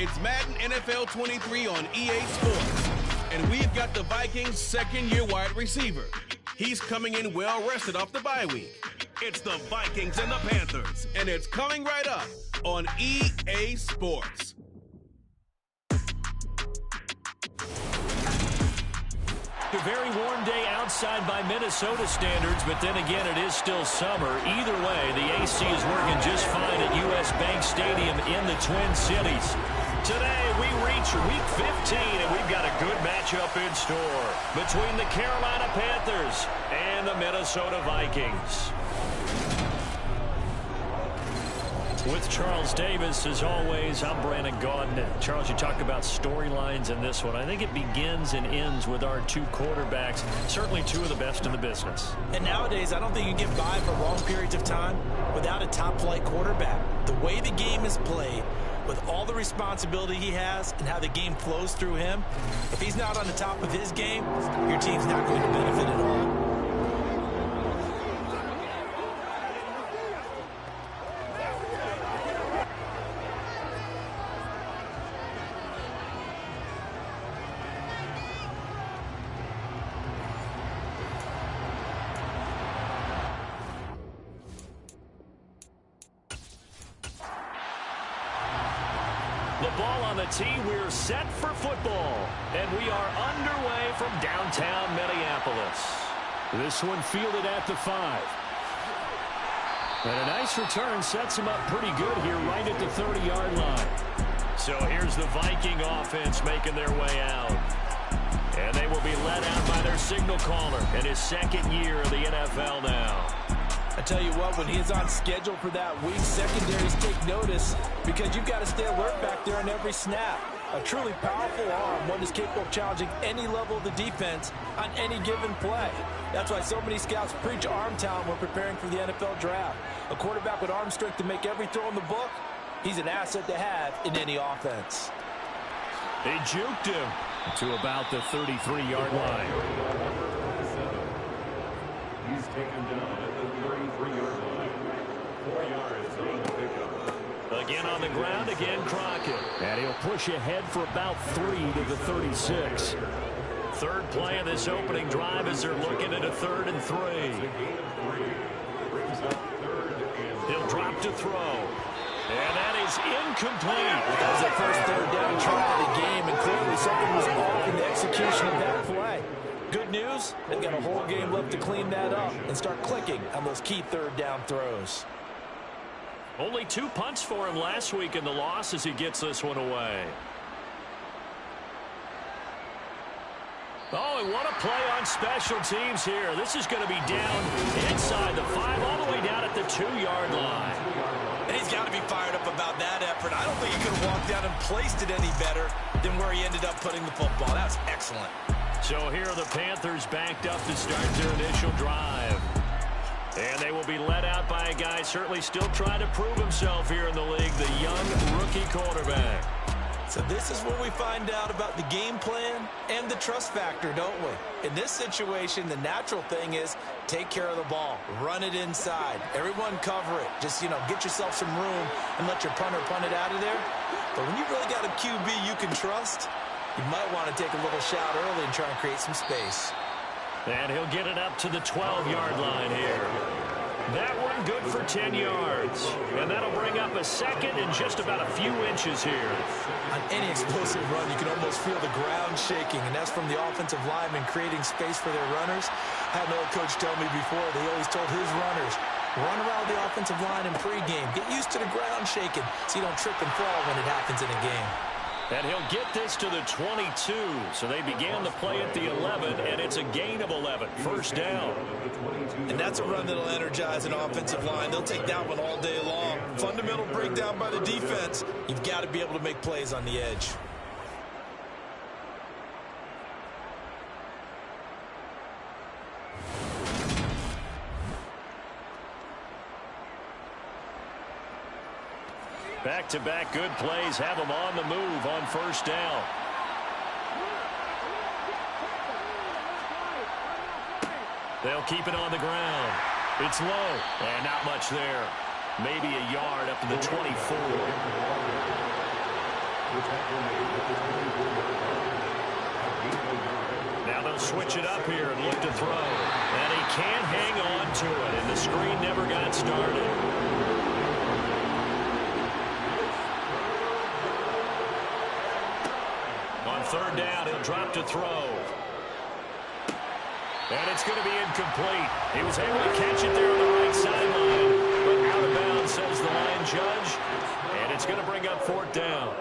It's Madden NFL 23 on EA Sports. And we've got the Vikings' second-year wide receiver. He's coming in well-rested off the bye week. It's the Vikings and the Panthers, and it's coming right up on EA Sports. A very warm day outside by Minnesota standards, but then again, it is still summer. Either way, the AC is working just fine at US Bank Stadium in the Twin Cities. Today, we reach Week 15, and we've got a good matchup in store between the Carolina Panthers and the Minnesota Vikings. With Charles Davis, as always, I'm Brandon Gaudin. Charles, you talk about storylines in this one. I think it begins and ends with our two quarterbacks, certainly two of the best in the business. And nowadays, I don't think you can get by for long periods of time without a top-flight quarterback. The way the game is played, with all the responsibility he has and how the game flows through him, if he's not on the top of his game, your team's not going to benefit at all. The ball on the tee, we're set for football. And we are underway from downtown Minneapolis. This one fielded at the 5. And a nice return sets him up pretty good here right at the 30-yard line. So here's the Viking offense making their way out. And they will be led out by their signal caller in his second year of the NFL now. I tell you what, when he's on schedule for that week, secondaries take notice because you've got to stay alert back there on every snap. A truly powerful arm, one is capable of challenging any level of the defense on any given play. That's why so many scouts preach arm talent when preparing for the NFL draft. A quarterback with arm strength to make every throw in the book, he's an asset to have in any offense. They juked him to about the 33-yard line. He's taken down at the 33-yard line. 4 yards on the pickup. Again on the ground, again Crockett. And he'll push ahead for about 3 to the 36. Third play of this opening drive as they're looking at a 3rd and 3. He'll drop to throw. And that is incomplete. That was the first third down try of the game, and clearly something was off in the execution of that play. Good news, they've got a whole game left to clean that up and start clicking on those key third down throws. Only 2 punts for him last week in the loss as he gets this one away. Oh, and what a play on special teams here. This is going to be down inside the 5, all the way down at the 2-yard line. And he's got to be fired up about that effort. I don't think he could have walked down and placed it any better than where he ended up putting the football. That was excellent. So here are the Panthers backed up to start their initial drive. And they will be led out by a guy certainly still trying to prove himself here in the league, the young rookie quarterback. So this is where we find out about the game plan and the trust factor, don't we? In this situation, the natural thing is take care of the ball. Run it inside. Everyone cover it. Just, get yourself some room and let your punter punt it out of there. But when you've really got a QB you can trust, you might want to take a little shot early and try and create some space. And he'll get it up to the 12-yard line here. That one good for 10 yards. And that'll bring up a second and just about a few inches here. On any explosive run, you can almost feel the ground shaking, and that's from the offensive linemen creating space for their runners. I had an old coach tell me before, they always told his runners, run around the offensive line in pregame. Get used to the ground shaking so you don't trip and fall when it happens in a game. And he'll get this to the 22. So they began the play at the 11, and it's a gain of 11. First down. And that's a run that'll energize an offensive line. They'll take that one all day long. Fundamental breakdown by the defense. You've got to be able to make plays on the edge. Back-to-back good plays have them on the move on first down. They'll keep it on the ground. It's low, and not much there. Maybe a yard up to the 24. Now they'll switch it up here and look to throw. And he can't hang on to it, and the screen never got started. On third down, he'll drop to throw. And it's going to be incomplete. He was able to catch it there on the right sideline, but out of bounds, says the line judge. And it's going to bring up fourth down.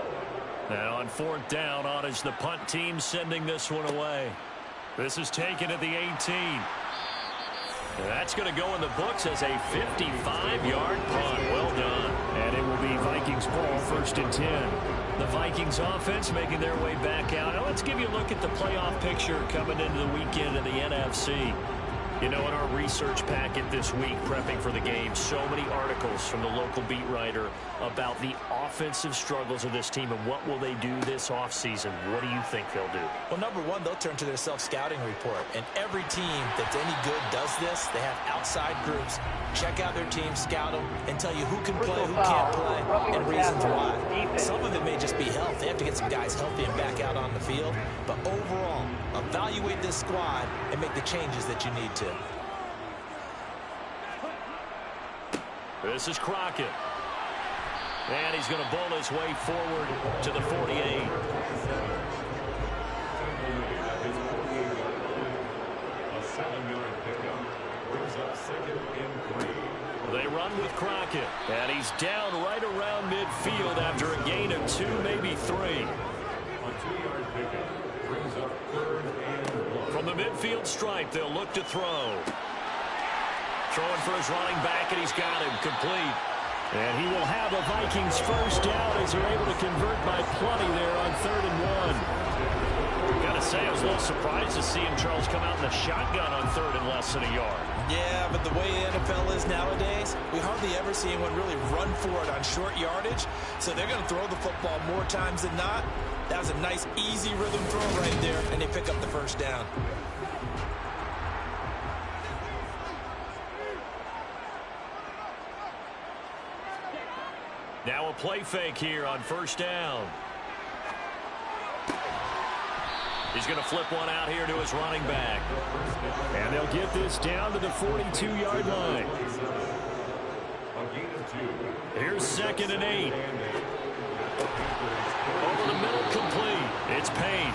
Now on fourth down, on is the punt team sending this one away. This is taken at the 18. That's going to go in the books as a 55-yard punt. Well done. And it will be Vikings ball, 1st and 10. The Vikings offense making their way back out. Now let's give you a look at the playoff picture coming into the weekend in the NFC. You know, in our research packet this week, prepping for the game, so many articles from the local beat writer about the offensive struggles of this team and what will they do this offseason. What do you think they'll do? Well, number one, they'll turn to their self-scouting report. And every team that's any good does this. They have outside groups. Check out their team, scout them, and tell you who can play, who can't play, and reasons why. Some of it may just be health. They have to get some guys healthy and back out on the field. But overall, evaluate this squad and make the changes that you need to. This is Crockett. And he's going to bowl his way forward to the 48. A 7-yard pickup brings up 2nd and 3. They run with Crockett. And he's down right around midfield after a gain of 2, maybe 3. A 2-yard pickup brings up 3rd and 1. From the midfield stripe, they'll look to throw. Throwing for his running back, and he's got him complete. And he will have a Vikings first down as they're able to convert by plenty there on 3rd and 1. Gotta say, I was a little surprised to see him, Charles, come out in the shotgun on 3rd and less than a yard. Yeah, but the way the NFL is nowadays, we hardly ever see anyone really run for it on short yardage. So they're going to throw the football more times than not. That was a nice, easy rhythm throw right there, and they pick up the first down. Now a play fake here on first down. He's going to flip one out here to his running back. And they'll get this down to the 42-yard line. Here's 2nd and 8. Over the middle, complete. It's Payne.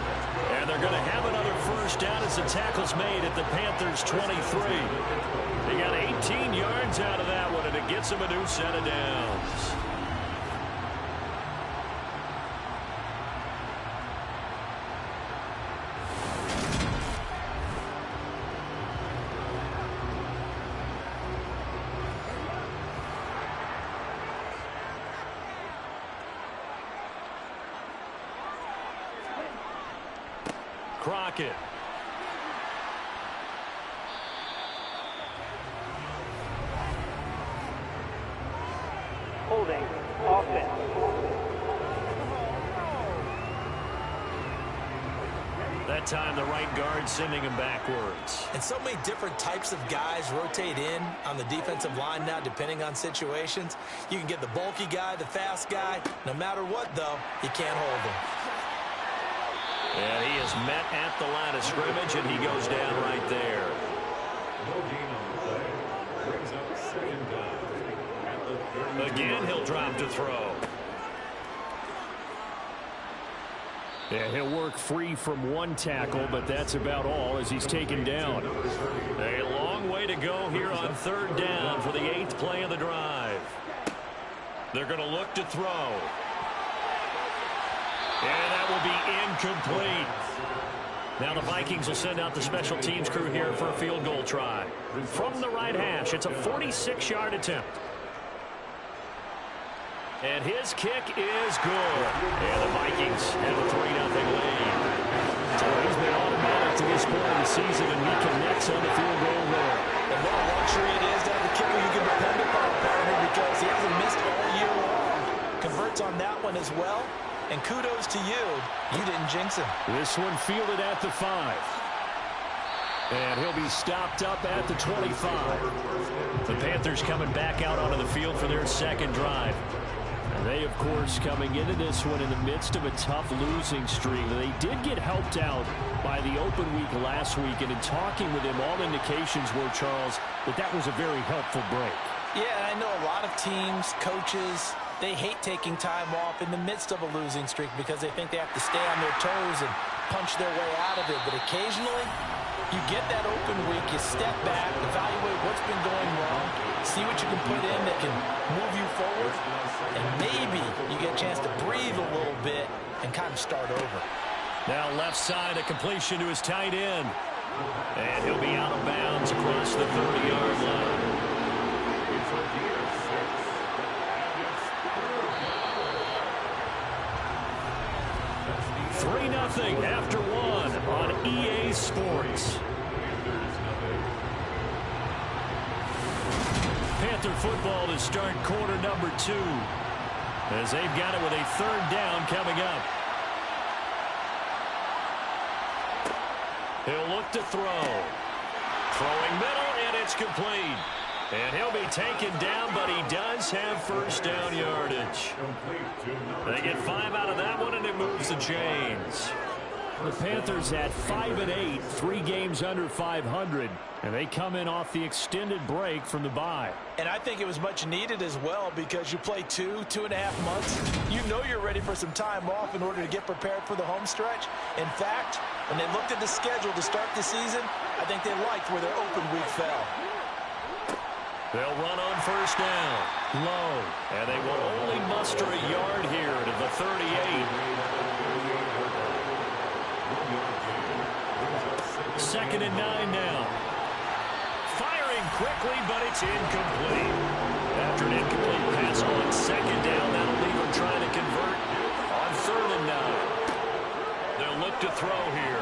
And they're going to have another first down as the tackle's made at the Panthers' 23. They got 18 yards out of that one, and it gets them a new set of downs. Crockett. Holding offense. That time the right guard sending him backwards. And so many different types of guys rotate in on the defensive line now, depending on situations. You can get the bulky guy, the fast guy. No matter what, though, you can't hold him. And he is met at the line of scrimmage, and he goes down right there. No gain on the play. Brings up 2nd down at the 32. Again, he'll drop to throw. Yeah, he'll work free from one tackle, but that's about all as he's taken down. A long way to go here on 3rd down for the 8th play of the drive. They're going to look to throw. And that will be incomplete. Now the Vikings will send out the special teams crew here for a field goal try. From the right hash, it's a 46-yard attempt. And his kick is good. And the Vikings have a 3-0 lead. So he's been automatic to this point of the season, and he connects on the field goal there. And what a luxury it is to have the kicker you can depend upon, partner, because he hasn't missed all year long. Converts on that one as well. And kudos to you. You didn't jinx him. This one fielded at the 5. And he'll be stopped up at the 25. The Panthers coming back out onto the field for their second drive. And they, of course, coming into this one in the midst of a tough losing streak. They did get helped out by the open week last week, and in talking with him, all indications were, Charles, that was a very helpful break. Yeah, I know a lot of teams, coaches, they hate taking time off in the midst of a losing streak because they think they have to stay on their toes and punch their way out of it. But occasionally, you get that open week, you step back, evaluate what's been going wrong, see what you can put in that can move you forward, and maybe you get a chance to breathe a little bit and kind of start over. Now left side, a completion to his tight end. And he'll be out of bounds across the 30-yard line. 3-0 after one on EA Sports. Panther football to start quarter number 2, as they've got it with a 3rd down coming up. He'll look to throw. Throwing middle, and it's complete. And he'll be taken down, but he does have 1st down yardage. They get 5 out of that one, and it moves the chains. The Panthers at 5-8, 3 games under 500, and they come in off the extended break from the bye. And I think it was much needed as well, because you play 2.5 months. You know you're ready for some time off in order to get prepared for the home stretch. In fact, when they looked at the schedule to start the season, I think they liked where their open week fell. They'll run on 1st down. Low. And they will only muster a yard here to the 38. 2nd and 9 now. Firing quickly, but it's incomplete. After an incomplete pass on 2nd down, that'll leave them trying to convert on 3rd and 9. They'll look to throw here.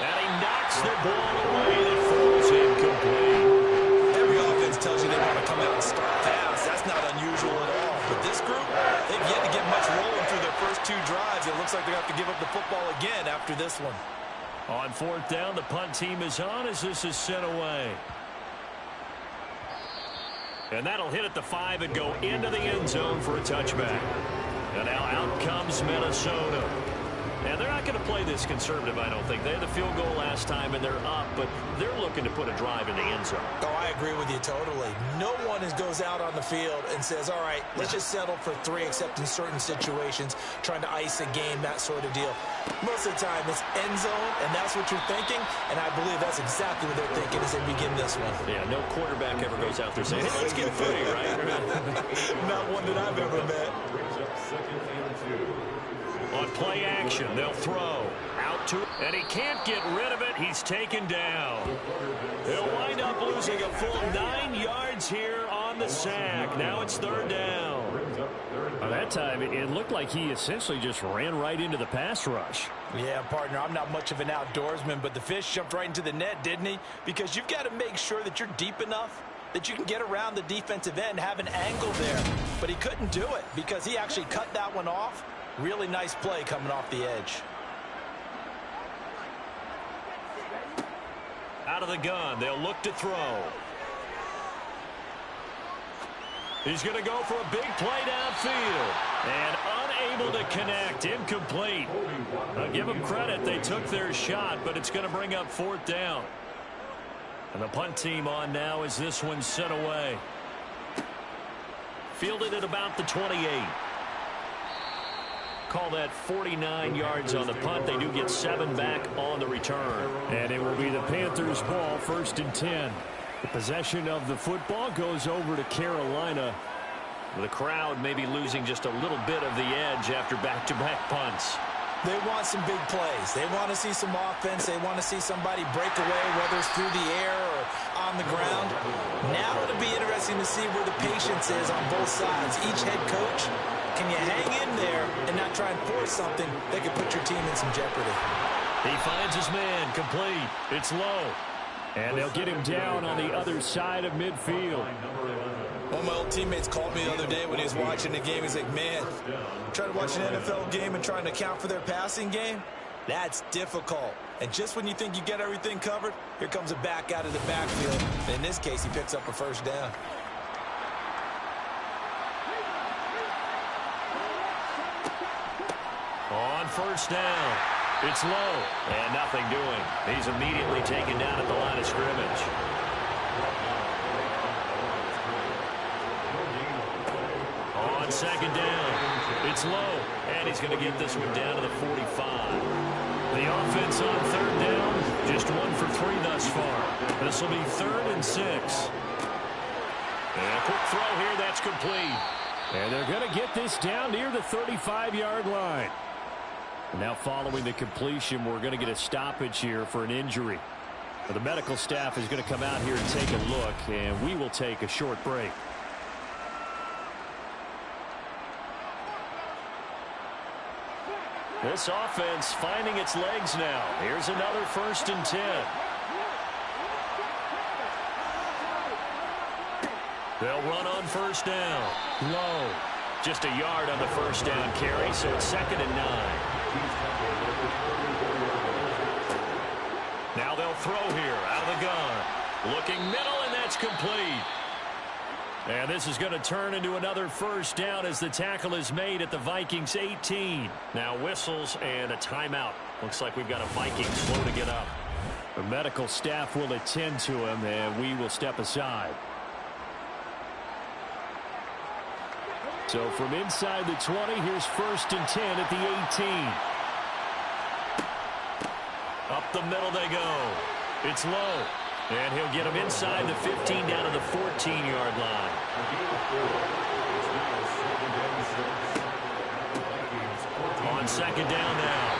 And he knocks the ball away, and it falls incomplete. Every offense tells you they want to come out and start fast. That's not unusual at all. But this group, they've yet to get much rolling through their first 2 drives. It looks like they have to give up the football again after this one. On 4th down, the punt team is on as this is sent away. And that'll hit at the 5 and go into the end zone for a touchback. And now out comes Minnesota. And they're not going to play this conservative, I don't think. They had the field goal last time, and they're up, but they're looking to put a drive in the end zone. Oh, I agree with you totally. No one goes out on the field and says, all right, let's just settle for 3, except in certain situations, trying to ice a game, that sort of deal. Most of the time, it's end zone, and that's what you're thinking, and I believe that's exactly what they're thinking as they begin this one. Yeah, no quarterback ever goes out there saying, hey, let's get footy, right? Not one that I've ever met. On play action, they'll throw. Out to it, and he can't get rid of it. He's taken down. He'll wind up losing a full 9 yards here on the sack. Now it's 3rd down. By that time, it looked like he essentially just ran right into the pass rush. Yeah, partner, I'm not much of an outdoorsman, but the fish jumped right into the net, didn't he? Because you've got to make sure that you're deep enough that you can get around the defensive end, have an angle there. But he couldn't do it because he actually cut that one off. Really nice play coming off the edge. Out of the gun, they'll look to throw. He's going to go for a big play downfield. And unable to connect, incomplete. I'll give them credit, they took their shot, but it's going to bring up 4th down. And the punt team on now as this one's sent away. Fielded at about the 28. Call that 49 yards on the punt. They do get 7 back on the return. And it will be the Panthers' ball, 1st and 10. The possession of the football goes over to Carolina. The crowd may be losing just a little bit of the edge after back-to-back punts. They want some big plays. They want to see some offense. They want to see somebody break away, whether it's through the air or on the ground. Now it'll be interesting to see where the patience is on both sides. Each head coach, can you hang in there and not try and force something that could put your team in some jeopardy? He finds his man, complete. It's low. And they'll get him down on the other side of midfield. One of my old teammates called me the other day when he was watching the game. He's like, man, trying to watch an NFL game and trying to account for their passing game, that's difficult. And just when you think you get everything covered, here comes a back out of the backfield. And in this case, he picks up a 1st down. first down. It's low, and nothing doing. He's immediately taken down at the line of scrimmage. On second down, it's low, and he's going to get this one down to the 45. The offense on third down, just 1 for 3 thus far. This will be 3rd and 6. And a quick throw here, that's complete. And they're going to get this down near the 35-yard line. Now following the completion, we're going to get a stoppage here for an injury. The medical staff is going to come out here and take a look, and we will take a short break. This offense finding its legs now. Here's another 1st and 10. They'll run on first down. Low. Just a yard on the first down carry, so it's 2nd and 9. Now they'll throw here out of the gun. Looking middle, and that's complete. And this is going to turn into another first down as the tackle is made at the Vikings 18. Now whistles and a timeout. Looks like we've got a Viking slow to get up. The medical staff will attend to him, and we will step aside. So from inside the 20, here's 1st and 10 at the 18. Up the middle they go. It's low. And he'll get him inside the 15 down to the 14-yard line. On second down now.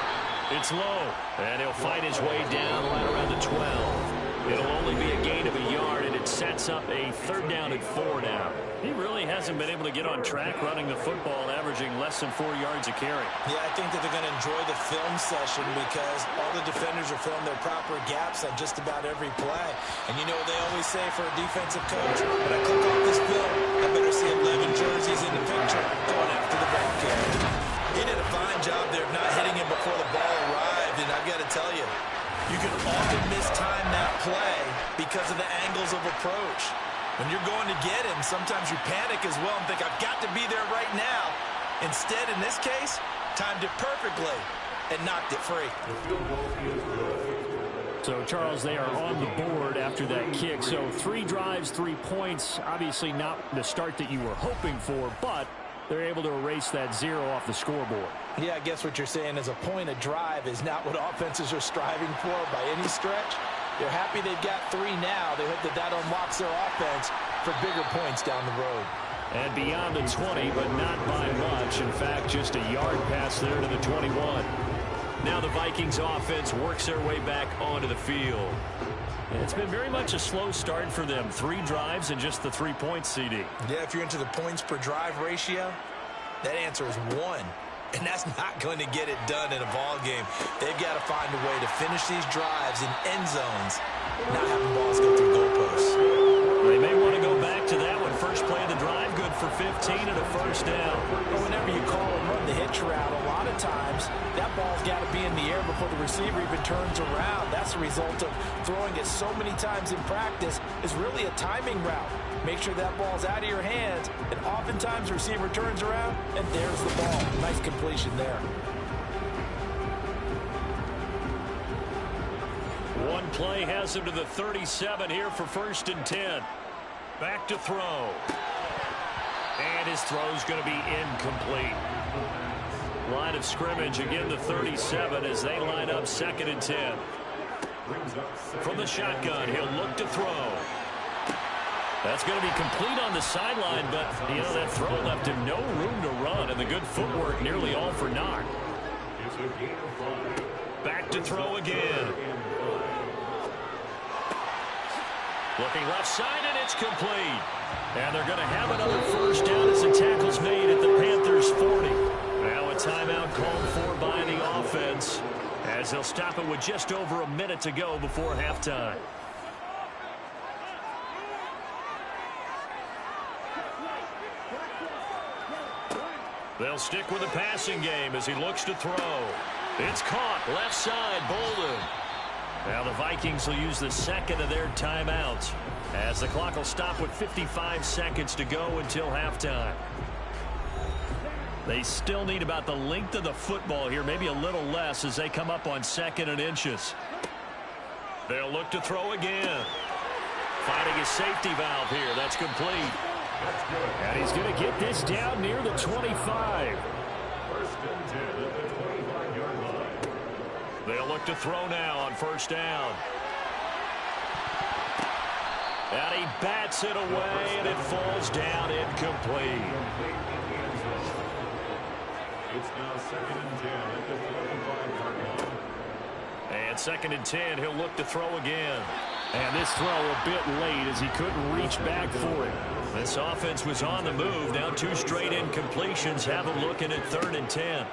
It's low. And he'll fight his way down right around the 12. It'll only be a gain of a yard, and it sets up a 3rd down and 4 now. He really hasn't been able to get on track running the football, averaging less than 4 yards a carry. Yeah, I think that they're going to enjoy the film session because all the defenders are filling their proper gaps on just about every play. And you know what they always say for a defensive coach? When I click off this film, I better see 11 jerseys in the picture going after the back carry. He did a fine job there of not hitting him before the ball arrived, and I've got to tell you, you can often mistime that play because of the angles of approach. When you're going to get him, sometimes you panic as well and think, I've got to be there right now. Instead, in this case, timed it perfectly and knocked it free. So, Charles, they are on the board after that kick. So 3 drives, 3 points. Obviously not the start that you were hoping for, but they're able to erase that 0 off the scoreboard. Yeah, I guess what you're saying is a point of drive is not what offenses are striving for by any stretch. They're happy they've got 3 now. They hope that that unlocks their offense for bigger points down the road. And beyond the 20, but not by much. In fact, just a yard pass there to the 21. Now the Vikings offense works their way back onto the field. And it's been very much a slow start for them. 3 drives and just the 3 points, CD. Yeah, if you're into the points per drive ratio, that answer is 1. And that's not going to get it done in a ball game. They've got to find a way to finish these drives in end zones, not having balls go through goalposts. They may want to go back to that one. First play of the drive, good for 15 and a first down. Well, whenever you call and run the hitch route, a lot of times that ball's got to be in the air before the receiver even turns around. That's the result of throwing it so many times in practice is really a timing route. Make sure that ball's out of your hands, and oftentimes the receiver turns around, and there's the ball. Nice completion there. One play has him to the 37 here for 1st and 10. Back to throw. And his throw's going to be incomplete. Line of scrimmage, again the 37 as they line up 2nd and 10. From the shotgun, he'll look to throw. That's going to be complete on the sideline, but, you know, that throw left him no room to run, and the good footwork nearly all for naught. Back to throw again. Looking left side, and it's complete. And they're going to have another first down as the tackle's made at the Panthers 40. Now a timeout called for by the offense, as they'll stop it with just over a minute to go before halftime. They'll stick with the passing game as he looks to throw. It's caught left side, Bolden. Now the Vikings will use the 2nd of their timeouts as the clock will stop with 55 seconds to go until halftime. They still need about the length of the football here, maybe a little less as they come up on 2nd and inches. They'll look to throw again. Finding his safety valve here. That's complete. And he's going to get this down near the 25. First and 10 at the 25-yard line. They'll look to throw now on 1st down. And he bats it away, and it falls down incomplete. It's now 2nd and 10 at the 25-yard line. And 2nd and 10, he'll look to throw again. And this throw a bit late as he couldn't reach back for it. This offense was on the move. Now 2 straight incompletions have him looking at 3rd and 10.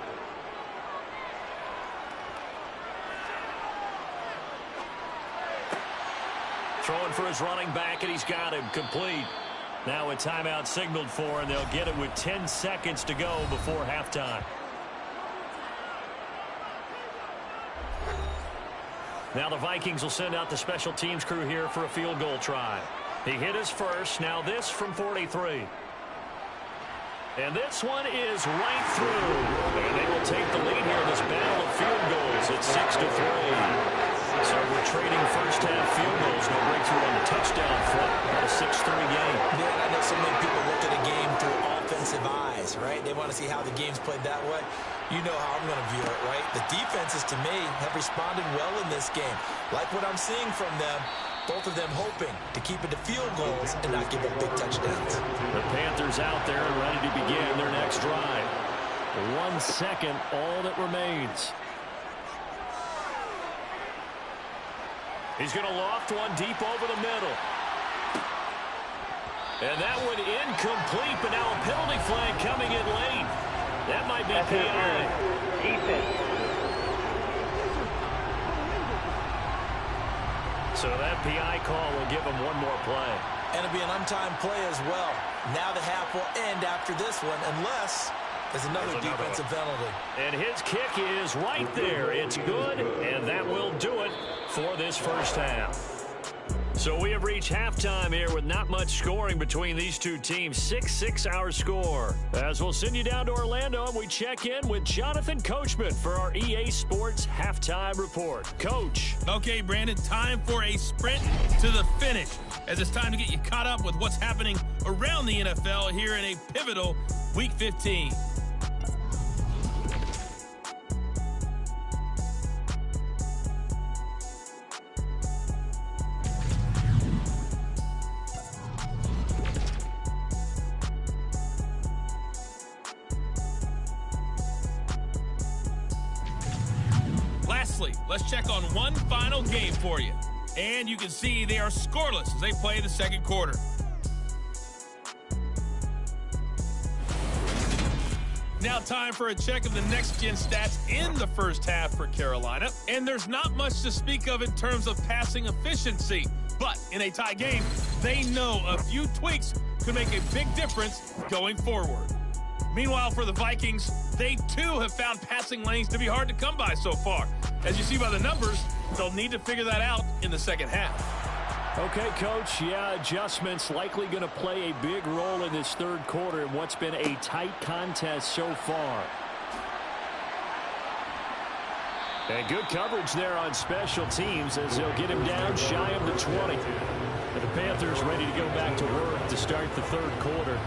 Throwing for his running back, and he's got him complete. Now a timeout signaled for, and they'll get it with 10 seconds to go before halftime. Now the Vikings will send out the special teams crew here for a field goal try. He hit his first. Now this from 43. And this one is right through. And they will take the lead here in this battle of field goals at 6-3. So we're trading first half field goals. No breakthrough on the touchdown front. About a 6-3 game. Yeah, I know so many people look at a game through offensive eyes, right? They want to see how the game's played that way. You know how I'm going to view it, right? The defenses, to me, have responded well in this game. Like what I'm seeing from them, both of them hoping to keep it to field goals and not give up big touchdowns. The Panthers out there and ready to begin their next drive. 1 second, all that remains. He's going to loft one deep over the middle. And that one incomplete, but now a penalty flag coming in late. That might be PI. So that PI call will give him one more play. And it'll be an untimed play as well. Now the half will end after this one, unless there's another defensive penalty. And his kick is right there. It's good, and that will do it for this first half. So we have reached halftime here with not much scoring between these two teams. 6-6 our score. As we'll send you down to Orlando, and we check in with Jonathan Coachman for our EA Sports Halftime Report. Coach. Okay, Brandon, time for a sprint to the finish, as it's time to get you caught up with what's happening around the NFL here in a pivotal Week 15. Lastly, let's check on one final game for you. And you can see they are scoreless as they play the second quarter. Now time for a check of the next-gen stats in the first half for Carolina. And there's not much to speak of in terms of passing efficiency. But in a tie game, they know a few tweaks could make a big difference going forward. Meanwhile, for the Vikings, they too have found passing lanes to be hard to come by so far. As you see by the numbers, they'll need to figure that out in the second half. Okay, Coach, yeah, adjustments likely going to play a big role in this third quarter in what's been a tight contest so far. And good coverage there on special teams as they'll get him down shy of the 20. And the Panthers ready to go back to work to start the third quarter.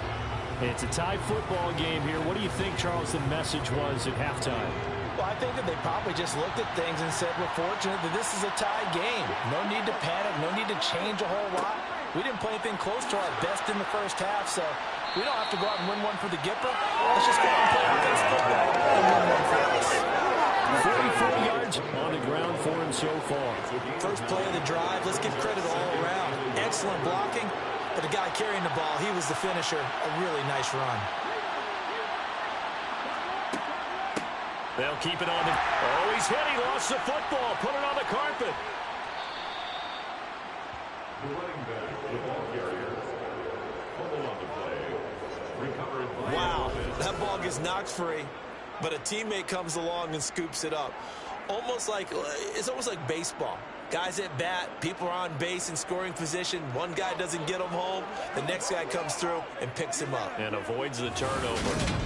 It's a tie football game here. What do you think, Charles, the message was at halftime? Well, I think that they probably just looked at things and said, we're fortunate that this is a tie game. No need to panic, no need to change a whole lot. We didn't play anything close to our best in the first half, so we don't have to go out and win one for the Gipper. Let's just go out and play our best football and win one for us. 44 yards on the ground for him so far. First play of the drive, let's give credit all around. Excellent blocking, but the guy carrying the ball, he was the finisher. A really nice run. They'll keep it on the... Oh, he's hit. He lost the football. Put it on the carpet. The running back, the ball carrier. Fumble on the play. Recovered by... Wow, that ball gets knocked free, but a teammate comes along and scoops it up. It's almost like baseball. Guys at bat, people are on base in scoring position. One guy doesn't get him home. The next guy comes through and picks him up. And avoids the turnover.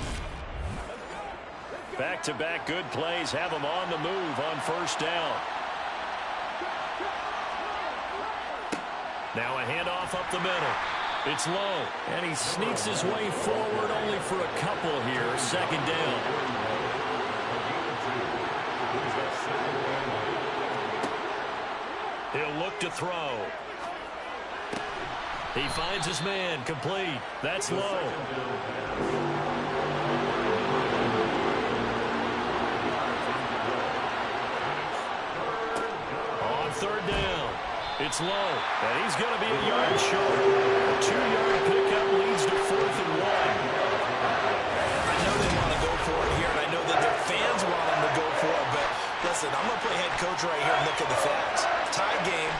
Back-to-back good plays have him on the move on first down. Now a handoff up the middle. It's low, and he sneaks his way forward only for a couple here. Second down. He'll look to throw. He finds his man, complete. That's low. On third down. It's low, and he's going to be a yard short. A 2-yard pickup leads to 4th and 1. I know they want to go for it here, and I know that their fans want them to go for it, but listen, I'm going to play head coach right here and look at the facts. Tie game,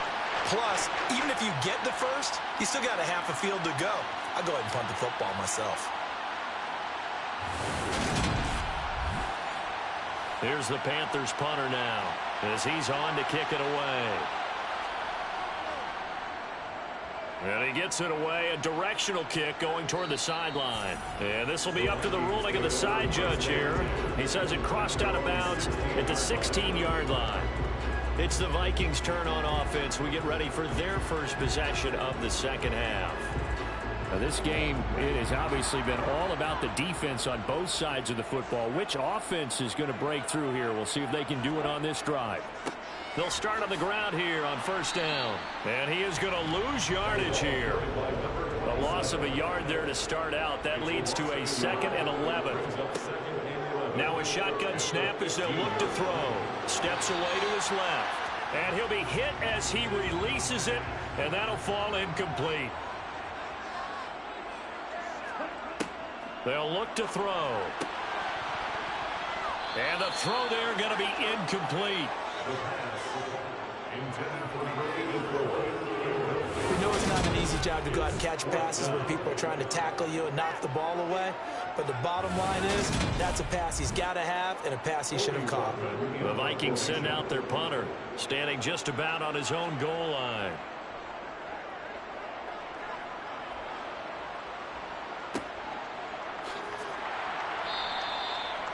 plus, even if you get the first, you still got a half a field to go. I'll go ahead and punt the football myself. Here's the Panthers punter now, as he's on to kick it away. And he gets it away, a directional kick going toward the sideline. And this will be up to the ruling of the side judge here. He says it crossed out of bounds at the 16-yard line. It's the Vikings' turn on offense. We get ready for their first possession of the second half. Now this game, it has obviously been all about the defense on both sides of the football. Which offense is going to break through here? We'll see if they can do it on this drive. They'll start on the ground here on first down. And he is going to lose yardage here. A loss of a yard there to start out. That leads to a 2nd and 11. Now a shotgun snap as they'll look to throw. Steps away to his left. And he'll be hit as he releases it. And that'll fall incomplete. They'll look to throw. And the throw there going to be incomplete. We know it's not an easy job to go out and catch passes when people are trying to tackle you and knock the ball away. But the bottom line is, that's a pass he's got to have and a pass he should have caught. The Vikings send out their punter, standing just about on his own goal line.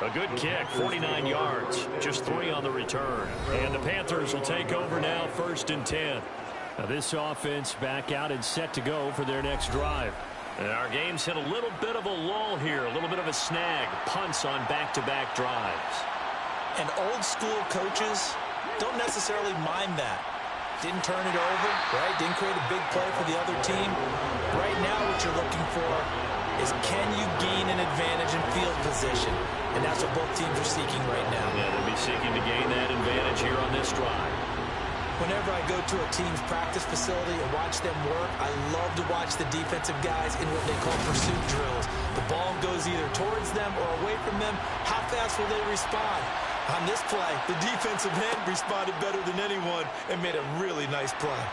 A good kick, 49 yards, just 3 on the return. And the Panthers will take over now, 1st and 10. Now this offense back out and set to go for their next drive. And our game's hit a little bit of a lull here, a little bit of a snag. Punts on back-to-back drives. And old school coaches don't necessarily mind that. Didn't turn it over, right? Didn't create a big play for the other team. Right now what you're looking for is, can you gain an advantage in field position? And that's what both teams are seeking right now. Yeah, they'll be seeking to gain that advantage here on this drive. Whenever I go to a team's practice facility and watch them work, I love to watch the defensive guys in what they call pursuit drills. The ball goes either towards them or away from them. How fast will they respond? On this play, the defensive end responded better than anyone and made a really nice play.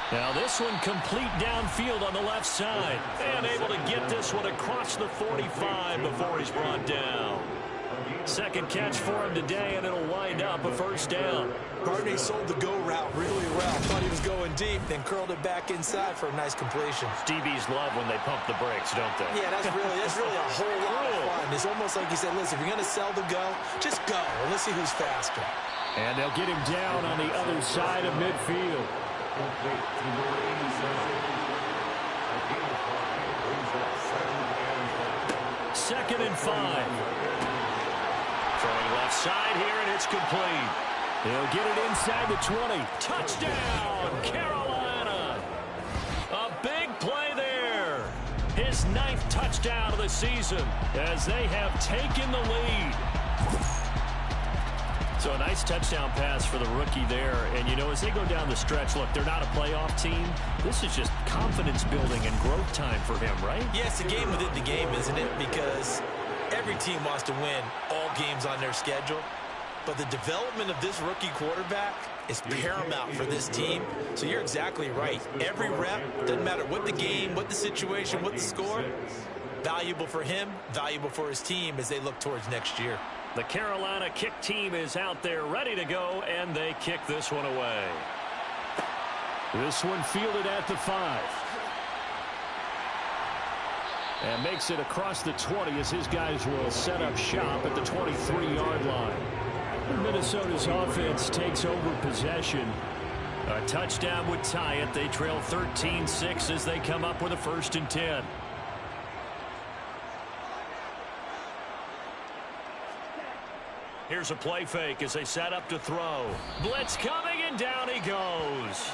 Now this one complete downfield on the left side. And able to get this one across the 45 before he's brought down. Second catch for him today, and it'll wind up a 1st down. Gardner sold the go route really well. Thought he was going deep, then curled it back inside for a nice completion. DBs love when they pump the brakes, don't they? Yeah, that's really a whole lot of fun. It's almost like he said, listen, if you're going to sell the go, just go. And let's see who's faster. And they'll get him down on the other side of midfield. 2nd and 5. Throwing left side here, and it's complete. He'll get it inside the 20. Touchdown, Carolina. A big play there. His 9th touchdown of the season as they have taken the lead. So a nice touchdown pass for the rookie there. And, you know, as they go down the stretch, look, they're not a playoff team. This is just confidence building and growth time for him, right? Yeah, it's a game within the game, isn't it? Because every team wants to win all games on their schedule. But the development of this rookie quarterback is paramount for this team. So you're exactly right. Every rep, doesn't matter what the game, what the situation, what the score, valuable for him, valuable for his team as they look towards next year. The Carolina kick team is out there ready to go, and they kick this one away. This one fielded at the 5. And makes it across the 20 as his guys will set up shop at the 23-yard line. Minnesota's offense takes over possession. A touchdown would tie it. They trail 13-6 as they come up with a 1st and 10. Here's a play fake as they set up to throw. Blitz coming, and down he goes.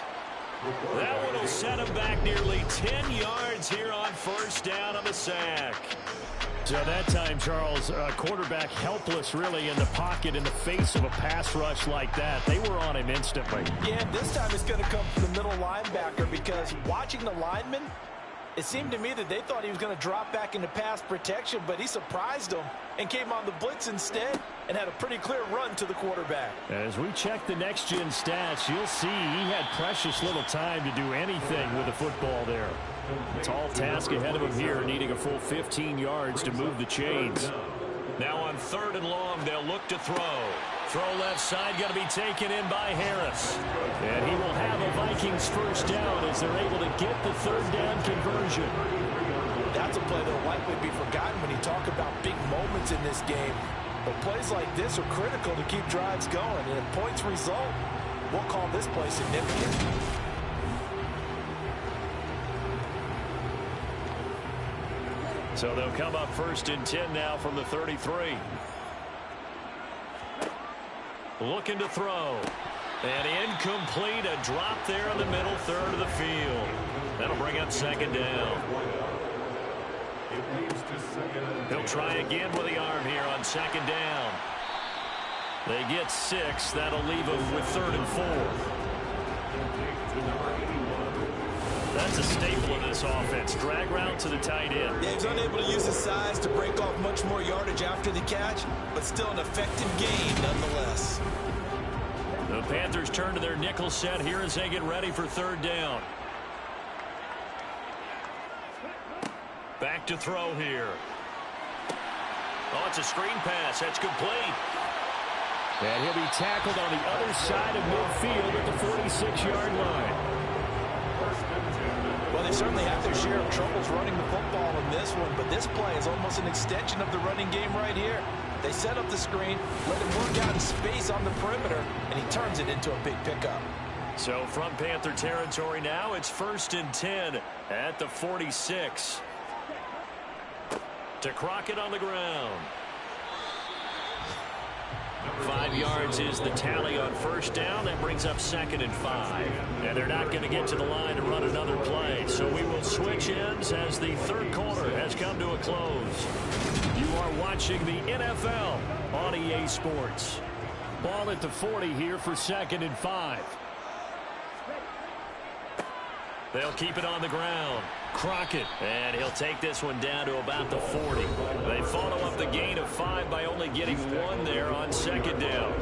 That one will set him back nearly 10 yards here on 1st down on the sack. So that time, Charles, quarterback helpless really in the pocket in the face of a pass rush like that. They were on him instantly. Yeah, this time it's going to come from the middle linebacker, because watching the lineman, it seemed to me that they thought he was going to drop back into pass protection, but he surprised them and came on the blitz instead and had a pretty clear run to the quarterback. As we check the next-gen stats, you'll see he had precious little time to do anything with the football there. Tall task ahead of him here, needing a full 15 yards to move the chains. Now on 3rd and long, they'll look to throw. Throw left side, going to be taken in by Harris. And he will have a Vikings 1st down as they're able to get the 3rd down conversion. That's a play that'll likely be forgotten when you talk about big moments in this game. But plays like this are critical to keep drives going. And if points result, we'll call this play significant. So they'll come up 1st and 10 now from the 33. Looking to throw. And incomplete. A drop there in the middle 3rd of the field. That'll bring up 2nd down. He'll try again with the arm here on 2nd down. They get 6. That'll leave them with 3rd and 4. That's a staple of this offense. Drag route to the tight end. Yeah, he's unable to use his size to break off much more yardage after the catch, but still an effective gain nonetheless. The Panthers turn to their nickel set here as they get ready for 3rd down. Back to throw here. Oh, it's a screen pass. That's complete. And he'll be tackled on the other side of midfield at the 46-yard line. Well, they certainly have their share of troubles running the football in this one, but this play is almost an extension of the running game right here. They set up the screen, let him work out in space on the perimeter, and he turns it into a big pickup. So from Panther territory now, it's 1st and 10 at the 46. To Crockett on the ground. 5 yards is the tally on 1st down. That brings up 2nd and 5. And they're not going to get to the line to run another play. So we will switch ends as the 3rd quarter has come to a close. You are watching the NFL on EA Sports. Ball at the 40 here for 2nd and 5. They'll keep it on the ground. Crockett, and he'll take this one down to about the 40. They follow up the gain of 5 by only getting 1 there on 2nd down.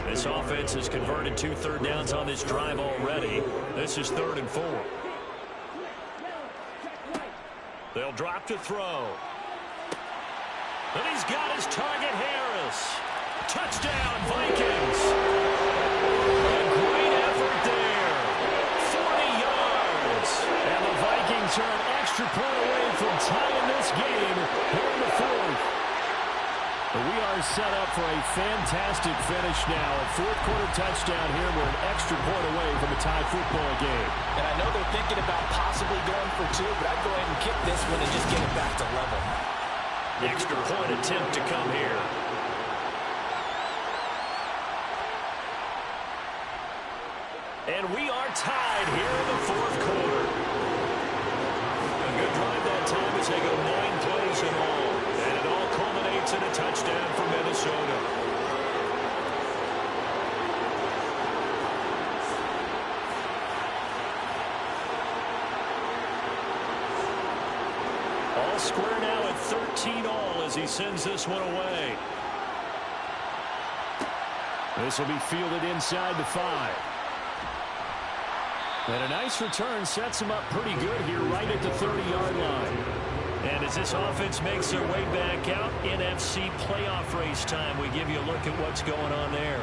This offense has converted 2 third downs on this drive already. This is 3rd and 4. They'll drop to throw. And he's got his target, Harris. Touchdown, Vikings. A great effort there. 40 yards. And the Vikings are an extra point away from tying this game here in the 4th. But we are set up for a fantastic finish now. A 4th quarter touchdown here. We're an extra point away from a tie football game. And I know they're thinking about possibly going for 2, but I'd go ahead and kick this one and just get it back to level. The extra point attempt to come here. And we are tied here in the 4th quarter. A good drive that time as they go 9 plays in all. And it all culminates in a touchdown for Minnesota. All square now at 13 all as he sends this one away. This will be fielded inside the 5. And a nice return sets him up pretty good here right at the 30-yard line. And as this offense makes their way back out, NFC playoff race time, we give you a look at what's going on there.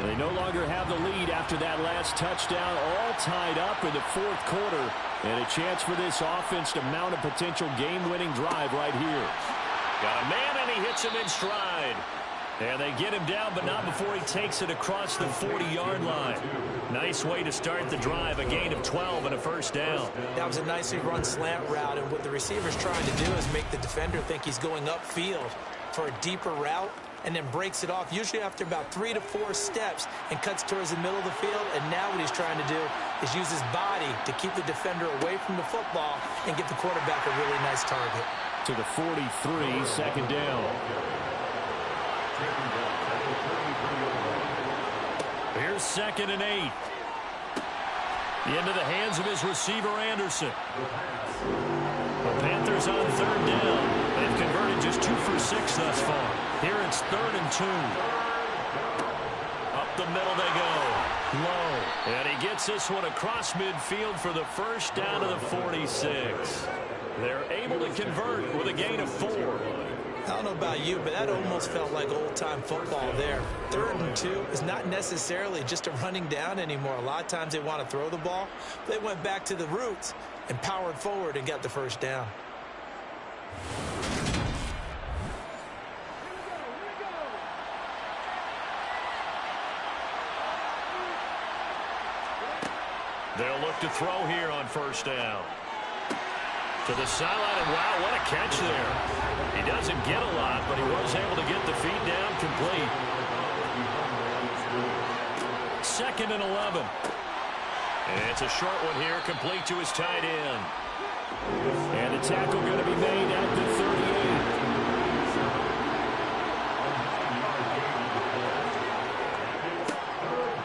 They no longer have the lead after that last touchdown, all tied up in the 4th quarter. And a chance for this offense to mount a potential game-winning drive right here. Got a man, and he hits him in stride. And they get him down, but not before he takes it across the 40-yard line. Nice way to start the drive, a gain of 12 and a first down. That was a nicely run slant route, and what the receiver's trying to do is make the defender think he's going upfield for a deeper route, and then breaks it off, usually after about 3 to 4 steps, and cuts towards the middle of the field. And now what he's trying to do is use his body to keep the defender away from the football and give the quarterback a really nice target. To the 43, second down. Here's 2nd and 8. Into the hands of his receiver, Anderson. The Panthers on 3rd down. They've converted just 2 for 6 thus far. Here it's 3rd and 2. Up the middle they go. Low. And he gets this one across midfield for the first down to the 46. They're able to convert with a gain of 4. I don't know about you, but that almost felt like old-time football there. 3rd and 2 is not necessarily just a running down anymore. A lot of times they want to throw the ball. They went back to the roots and powered forward and got the first down. They'll look to throw here on first down. To the sideline, and wow, what a catch there. He doesn't get a lot, but he was able to get the feet down complete. 2nd and 11. And it's a short one here, complete to his tight end. And the tackle going to be made at the 38.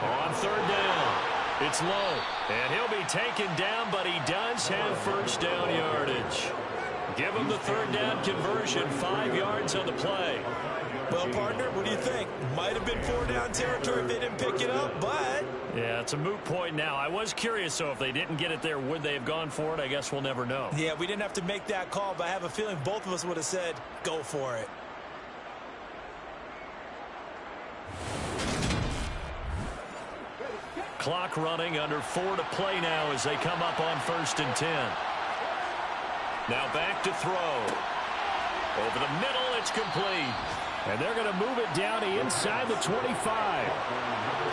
On 3rd down, it's Low. And he'll be taken down, but he does have first down yardage. Give him the 3rd down conversion, 5 yards on the play. Well, partner, what do you think? Might have been 4-down territory if they didn't pick it up, but... Yeah, it's a moot point now. I was curious, so if they didn't get it there, would they have gone for it? I guess we'll never know. Yeah, we didn't have to make that call, but I have a feeling both of us would have said, go for it. Clock running, under 4 to play now as they come up on 1st and 10. Now back to throw. Over the middle, it's complete. And they're going to move it down to inside the 25.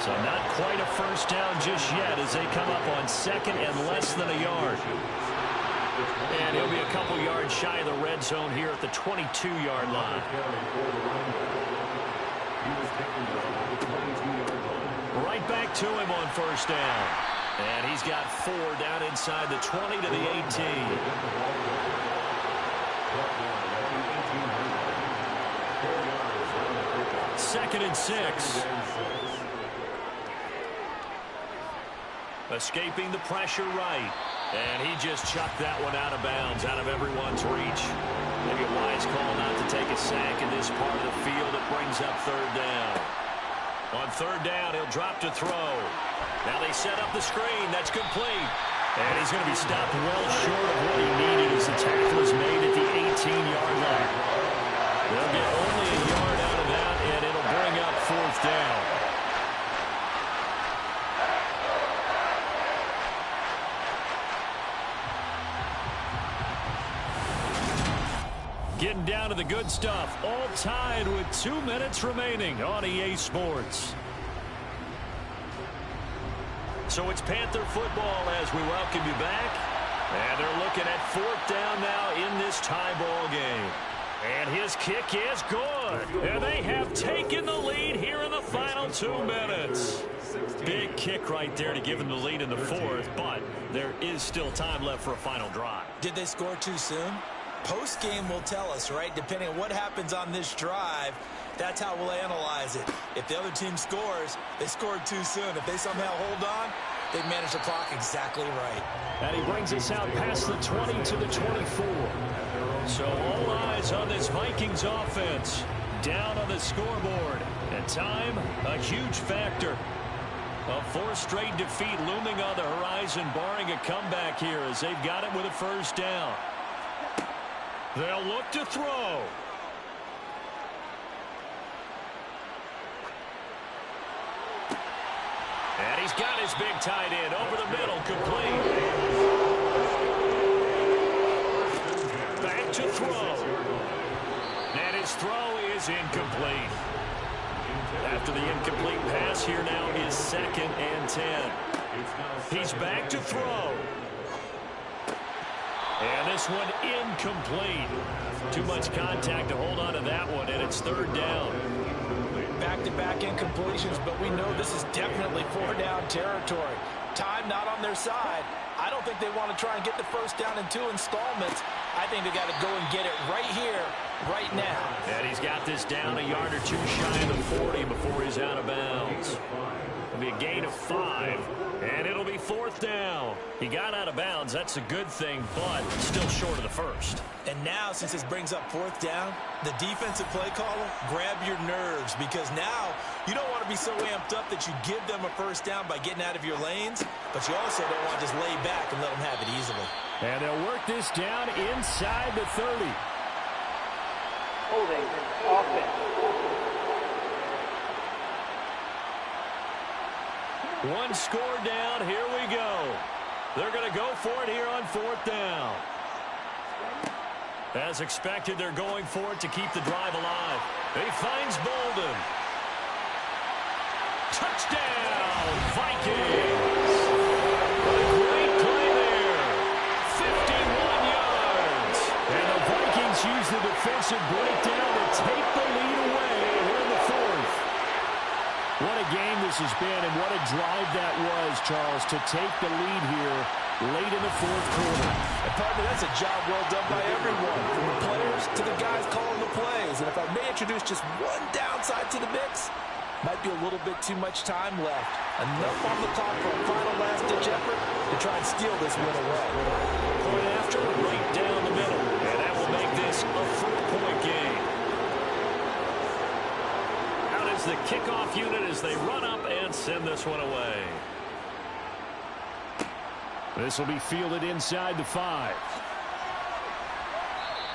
So not quite a first down just yet as they come up on 2nd and less than a yard. And he'll be a couple yards shy of the red zone here at the 22-yard line. Right back to him on first down. And he's got 4 down inside the 20 to the 18. Second and 6. Escaping the pressure right. And he just chucked that one out of bounds, out of everyone's reach. Maybe a wise call not to take a sack in this part of the field. It brings up 3rd down. On 3rd down, he'll drop to throw. Now they set up the screen. That's complete. And he's going to be stopped well short of what he needed as the tackle is made at the 18-yard line. They'll get only a yard out of that, and it'll bring up 4th down. Getting down to the good stuff, all tied with 2 minutes remaining on EA Sports. So it's Panther football as we welcome you back. And they're looking at 4th down now in this tie ball game. And his kick is good. And they have taken the lead here in the final 2 minutes. Big kick right there to give them the lead in the 4th, but there is still time left for a final drive. Did they score too soon? Post-game will tell us, right? Depending on what happens on this drive, that's how we'll analyze it. If the other team scores, they scored too soon. If they somehow hold on, they manage the clock exactly right. And he brings us out past the 20 to the 24. So all eyes on this Vikings offense. Down on the scoreboard. And time, a huge factor. A 4th straight defeat looming on the horizon, barring a comeback here as they've got it with a first down. They'll look to throw. And he's got his big tight end over the middle, complete. to throw. And his throw is incomplete. After the incomplete pass, here now is 2nd and 10. He's back to throw. And this one incomplete. Too much contact to hold on to that one, and it's 3rd down. Back-to-back incompletions, but we know this is definitely 4-down territory. Time not on their side. I don't think they want to try and get the first down in 2 installments. I think they got to go and get it right here, right now. And he's got this down a yard or 2 shy of the 40 before he's out of bounds. It'll be a gain of 5, and it'll be 4th down. He got out of bounds. That's a good thing, but still short of the first. And now, since this brings up 4th down, the defensive play caller, grab your nerves, because now you don't want to be so amped up that you give them a first down by getting out of your lanes, but you also don't want to just lay back and let them have it easily. And they'll work this down inside the 30. Holding offense. One score down. Here we go. They're going to go for it here on 4th down. As expected, they're going for it to keep the drive alive. He finds Bolden. Touchdown, Vikings. What a great play there. 51 yards. And the Vikings use the defensive breakdown to take the lead away here in the 4th. What a game this has been, and what a drive that was, Charles, to take the lead here late in the 4th quarter. And partner, that's a job well done by everyone, from the players to the guys calling the plays. And if I may introduce just one downside to the mix, might be a little bit too much time left. Enough on the clock for a final last-ditch effort to try and steal this win away. Point after, right down the middle, and that will make this a 4-point game. Out is the kickoff unit as they run up and send this one away. This will be fielded inside the 5.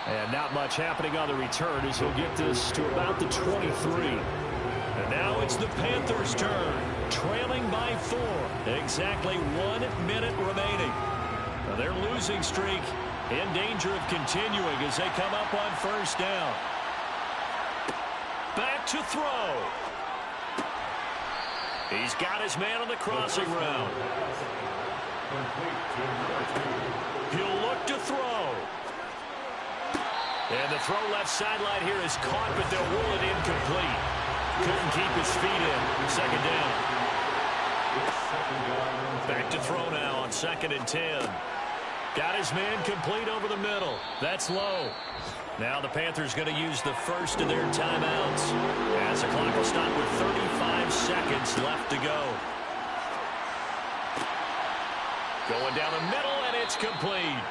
And not much happening on the return as he'll get this to about the 23. And now it's the Panthers' turn, trailing by 4. Exactly 1 minute remaining. Now their losing streak in danger of continuing as they come up on 1st down. Back to throw. He's got his man on the crossing route. He'll look to throw. And the throw left sideline here is caught, but they'll rule it incomplete. Couldn't keep his feet in. 2nd down. Back to throw now on 2nd and 10. Got his man complete over the middle. That's low. Now the Panthers going to use the first of their timeouts as the clock will stop with 35 seconds left to go. Going down the middle, and it's complete.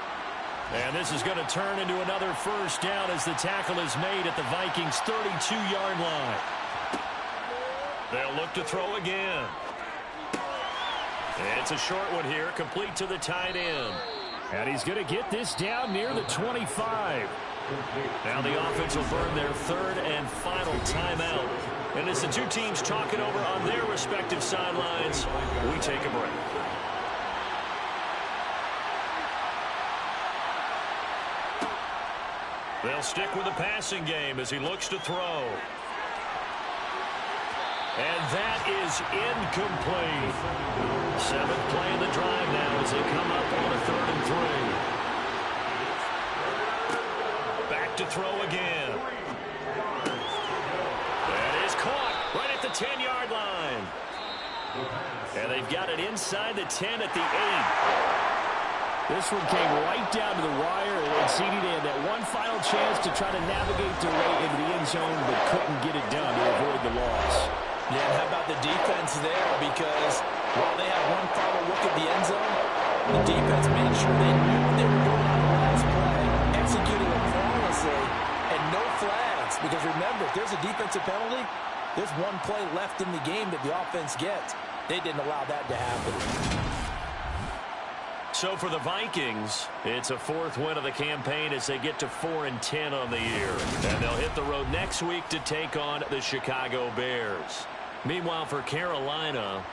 And this is going to turn into another 1st down as the tackle is made at the Vikings' 32-yard line. They'll look to throw again. It's a short one here, complete to the tight end. And he's going to get this down near the 25. Now the offense will burn their 3rd and final timeout. And as the two teams talk it over on their respective sidelines, we take a break. They'll stick with the passing game as he looks to throw. And that is incomplete. 7th play of the drive now as they come up on a 3rd and 3. Back to throw again. That is caught right at the 10-yard line. And they've got it inside the 10 at the 8. This one came right down to the wire, and CD had that one final chance to try to navigate their way into the end zone, but couldn't get it done to avoid the loss. Yeah, and how about the defense there? Because while they had one final look at the end zone, the defense made sure they knew what they were doing on the last play, executing it flawlessly, and no flags. Because remember, if there's a defensive penalty, there's one play left in the game that the offense gets. They didn't allow that to happen. So for the Vikings, it's a 4th win of the campaign as they get to 4-10 on the year. And they'll hit the road next week to take on the Chicago Bears. Meanwhile, for Carolina,